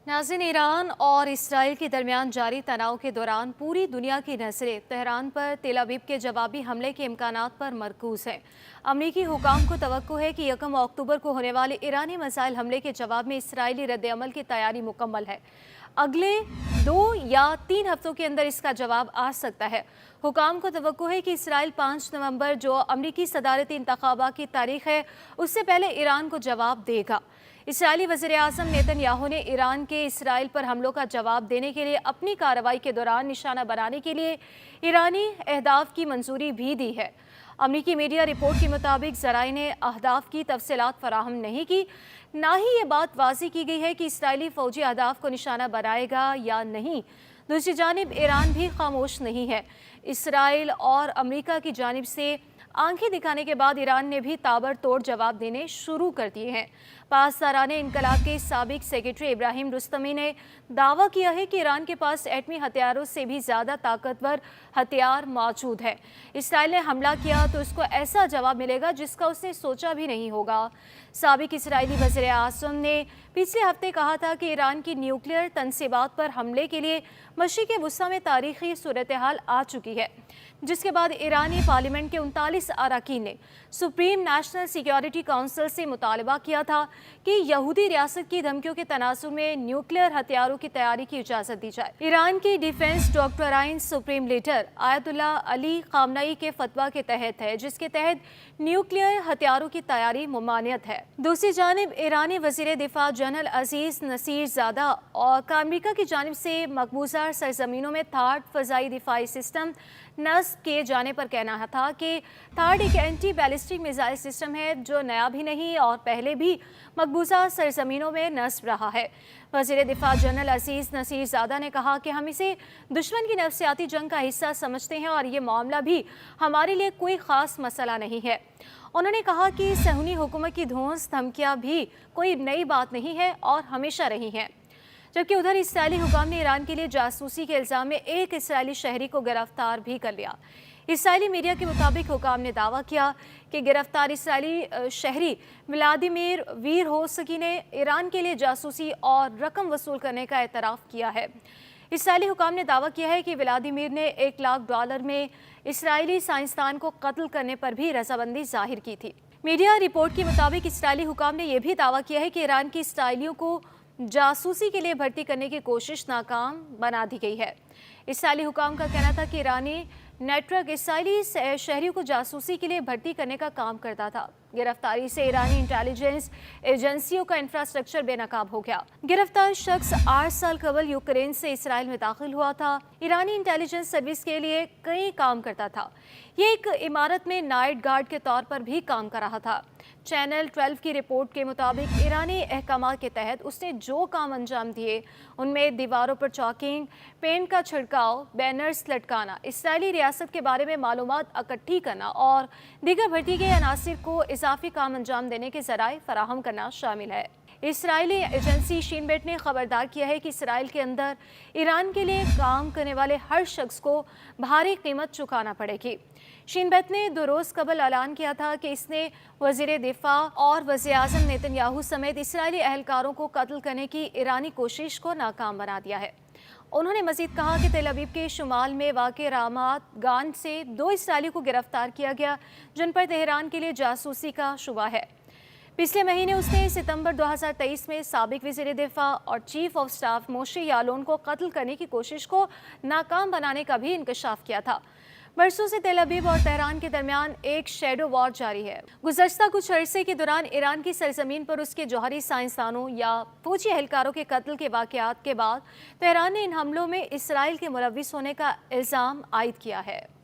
नाज़रीन, ईरान और इसराइल के दरमियान जारी तनाव के दौरान पूरी दुनिया की नज़रें तेहरान पर तेल अवीव के जवाबी हमले के इम्कानात पर मरकूज हैं। अमरीकी हुकाम को तवक्को है कि 1 अक्टूबर को होने वाले ईरानी मिसाइल हमले के जवाब में इसराइली रद्द-ए-अमल की तैयारी मुकम्मल है। अगले 2 या 3 हफ्तों के अंदर इसका जवाब आ सकता है। हुकाम को तवक्को है कि इसराइल 5 नवंबर, जो अमरीकी सदारती इंतखाबात की तारीख है, उससे पहले ईरान को जवाब देगा। इसराइली वज़ीर-ए-आज़म नेतन्याहू ने ईरान के इसराइल पर हमलों का जवाब देने के लिए अपनी कार्रवाई के दौरान निशाना बनाने के लिए ईरानी अहदाफ की मंजूरी भी दी है। अमरीकी मीडिया रिपोर्ट के मुताबिक ज़राए ने अहदाफ की तफसीलात फराहम नहीं की, ना ही ये बात वाज़ेह की गई है कि इसराइली फ़ौजी अहदाफ को निशाना बनाएगा या नहीं। दूसरी जानिब ईरान भी खामोश नहीं है। इसराइल और अमरीका की जानिब से आंखें दिखाने के बाद ईरान ने भी ताबड़तोड़ जवाब देने शुरू कर दिए हैं। पासदाराने इनकलाब के साबिक सेक्रेटरी इब्राहिम रुस्तमी ने दावा किया है कि ईरान के पास एटमी हथियारों से भी ज़्यादा ताकतवर हथियार मौजूद है। इसराइल ने हमला किया तो उसको ऐसा जवाब मिलेगा जिसका उसने सोचा भी नहीं होगा। साबिक इसराइली वज़ीर-ए-आज़म ने पिछले हफ्ते कहा था कि ईरान की न्यूक्लियर तनसीबात पर हमले के लिए मशरिक़ वुस्ता में तारीख़ी सूरत हाल आ चुकी है, जिसके बाद ईरानी पार्लियामेंट के 39 अरकान ने सुप्रीम नेशनल सिक्योरिटी काउंसिल से मुतालबा किया था कि यहूदी रियासत की धमकियों के तनासुर में न्यूक्लियर हथियारों की तैयारी की इजाज़त दी जाए। ईरान की defence doctrine supreme leader ayatollah Ali खामनई के फतवा के तहत है, जिसके तहत न्यूक्लियर हथियारों की तैयारी मुमानियत है। दूसरी जानिब ईरानी वज़ीर दिफा जनरल अजीज नसीरजादा और अमेरिका की जानिब से मकबूजा सरजमीनों में थार्ड फ़ज़ाई दिफाई सिस्टम नस्ब किए जाने पर कहना था कि थार्ड एक एंटी बैलिस्टिक मिसाइल सिस्टम है जो नया भी नहीं और पहले भी मकबूजा सरजमीनों में नस्ब रहा है। वज़ीर दिफा जनरल अजीज नसीरजादा ने कहा कि हम इसे दुश्मन की नफ्सियाती जंग का हिस्सा समझते हैं और ये मामला भी हमारे लिए कोई ख़ास मसला नहीं है। उन्होंने कहा कि सहूनी हुकूमत की धौंस धमकियाँ भी कोई नई बात नहीं है और हमेशा रही हैं। जबकि उधर इसराइली हुकाम ने ईरान के लिए जासूसी के इल्ज़ाम में एक इसराइली शहरी को गिरफ्तार भी कर लिया। इसराइली मीडिया के मुताबिक हुकाम ने दावा किया कि गिरफ्तार इसराइली शहरी व्लादिमीर वीरहोस्की ने ईरान के लिए जासूसी और रकम वसूल करने का एतराफ़ किया है। इसराइली हुकाम ने दावा किया है कि व्लादिमीर ने $1 लाख में इसराइली साइंसदान को कत्ल करने पर भी रजामंदी जाहिर की थी। मीडिया रिपोर्ट के मुताबिक इसराइली हुकाम ने यह भी दावा किया है कि ईरान की इसराइलियों को जासूसी के लिए भर्ती करने की कोशिश नाकाम बना दी गई है। इसराइली हुकाम का कहना था कि ईरानी नेटवर्क इसराइली शहरियों को जासूसी के लिए भर्ती करने का काम करता था। गिरफ्तारी से ईरानी इंटेलिजेंस एजेंसियों का इंफ्रास्ट्रक्चर बेनकाब हो गया। गिरफ्तार शख्स 8 साल कबल यूक्रेन से इसराइल में दाखिल हुआ था। ईरानी इंटेलिजेंस सर्विस के लिए कई काम करता था। ये एक इमारत में नाइट गार्ड के तौर पर भी काम कर रहा था। चैनल 12 की रिपोर्ट के मुताबिक ईरानी अहकामात के तहत उसने जो काम अंजाम दिए उनमें दीवारों पर चॉकिंग, पेंट का छिड़काव, बैनर्स लटकाना, इसराइली रियासत के बारे में मालूमात इकट्ठी करना और दीगर भर्ती के अनासिर को इजाफी काम अंजाम देने के ज़राए फराहम करना शामिल है। इसराइली एजेंसी शीन बेट ने खबरदार किया है कि इसराइल के अंदर ईरान के लिए काम करने वाले हर शख्स को भारी कीमत चुकाना पड़ेगी। शीन बेट ने 2 रोज़ कबल ऐलान किया था कि इसने वज़ीर दिफा और वज़ीर-ए-आज़म नेतन्याहू समेत इसराइली अहलकारों को कत्ल करने की ईरानी कोशिश को नाकाम बना दिया है। उन्होंने मज़ीद कहा कि तेल अवीव के शुमाल में वाक़े रामात गान से 2 इसराइली को गिरफ्तार किया गया, जिन पर तेहरान के लिए जासूसी का शुबा है। पिछले महीने उसने सितंबर 2023 में साबिक वज़ीर दिफा और चीफ ऑफ स्टाफ मोशे यालोन को कत्ल करने की कोशिश को नाकाम बनाने का भी इंकशाफ किया था। बरसों से तेल अवीव और तेहरान के दरमियान एक शैडो वॉर जारी है। गुज़श्ता कुछ अरसे के दौरान ईरान की सरजमीन पर उसके जौहरी साइंसदानों या फौजी एहलकारों के कत्ल के वाक़यात के बाद तेहरान ने इन हमलों में इसराइल के मुलव्विस होने का इल्ज़ाम आयद किया है।